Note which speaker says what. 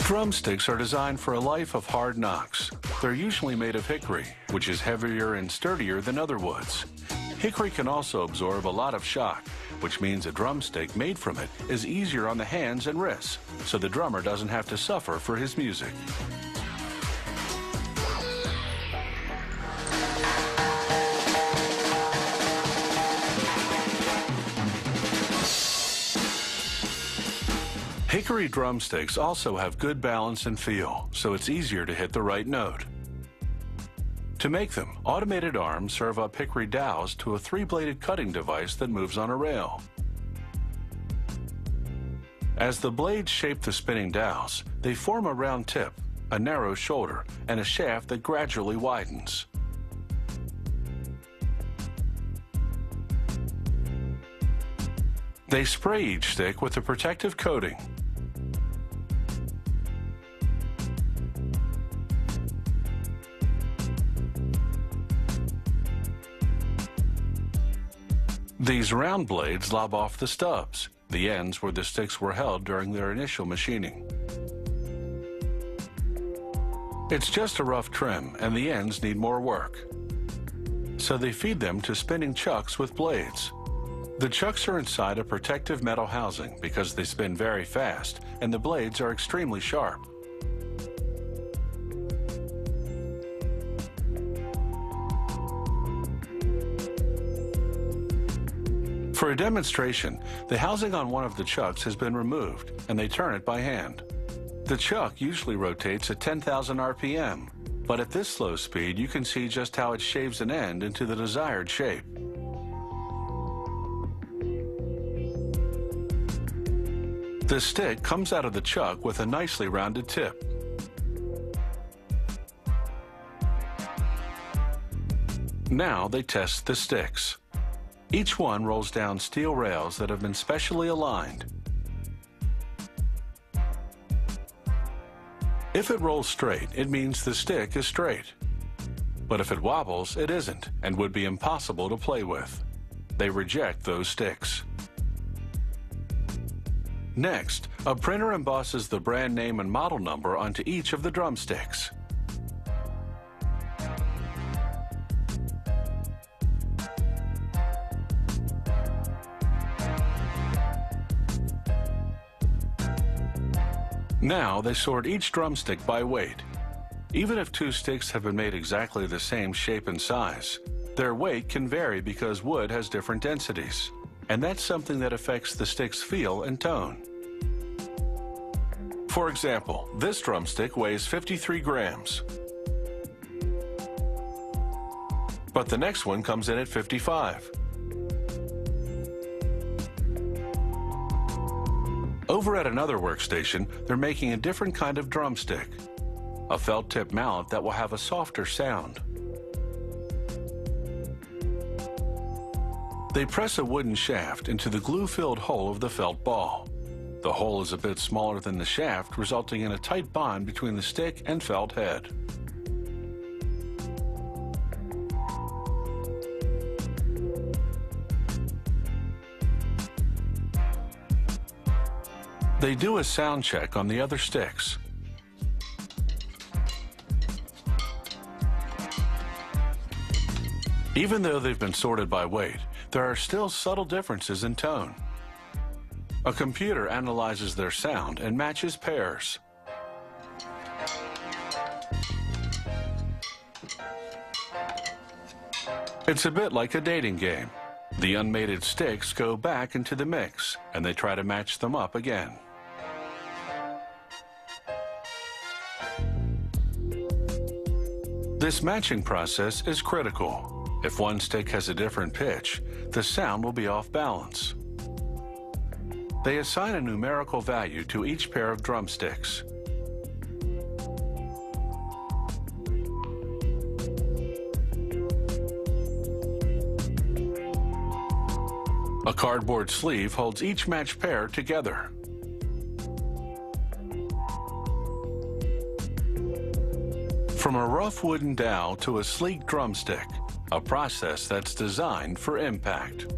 Speaker 1: Drumsticks are designed for a life of hard knocks. They're usually made of hickory, which is heavier and sturdier than other woods. Hickory can also absorb a lot of shock, which means a drumstick made from it is easier on the hands and wrists, so the drummer doesn't have to suffer for his music. Hickory drumsticks also have good balance and feel, so it's easier to hit the right note. To make them, automated arms serve up hickory dowels to a 3-bladed cutting device that moves on a rail. As the blades shape the spinning dowels, they form a round tip, a narrow shoulder, and a shaft that gradually widens. They spray each stick with a protective coating. These round blades lob off the stubs, the ends where the sticks were held during their initial machining. It's just a rough trim, and the ends need more work. So they feed them to spinning chucks with blades. The chucks are inside a protective metal housing because they spin very fast, and the blades are extremely sharp. For a demonstration, the housing on one of the chucks has been removed, and they turn it by hand. The chuck usually rotates at 10,000 RPM, but at this slow speed, you can see just how it shaves an end into the desired shape. The stick comes out of the chuck with a nicely rounded tip. Now they test the sticks. Each one rolls down steel rails that have been specially aligned. If it rolls straight, it means the stick is straight. But if it wobbles, it isn't, and would be impossible to play with. They reject those sticks. Next, a printer embosses the brand name and model number onto each of the drumsticks. Now they sort each drumstick by weight. Even if two sticks have been made exactly the same shape and size, their weight can vary because wood has different densities, and that's something that affects the stick's feel and tone. For example, this drumstick weighs 53 grams, but the next one comes in at 55. Over at another workstation, they're making a different kind of drumstick, a felt tip mallet that will have a softer sound. They press a wooden shaft into the glue-filled hole of the felt ball. The hole is a bit smaller than the shaft, resulting in a tight bond between the stick and felt head. They do a sound check on the other sticks. Even though they've been sorted by weight, there are still subtle differences in tone. A computer analyzes their sound and matches pairs. It's a bit like a dating game. The unmated sticks go back into the mix, and they try to match them up again. This matching process is critical. If one stick has a different pitch, the sound will be off balance. They assign a numerical value to each pair of drumsticks. A cardboard sleeve holds each matched pair together. From a rough wooden dowel to a sleek drumstick, a process that's designed for impact.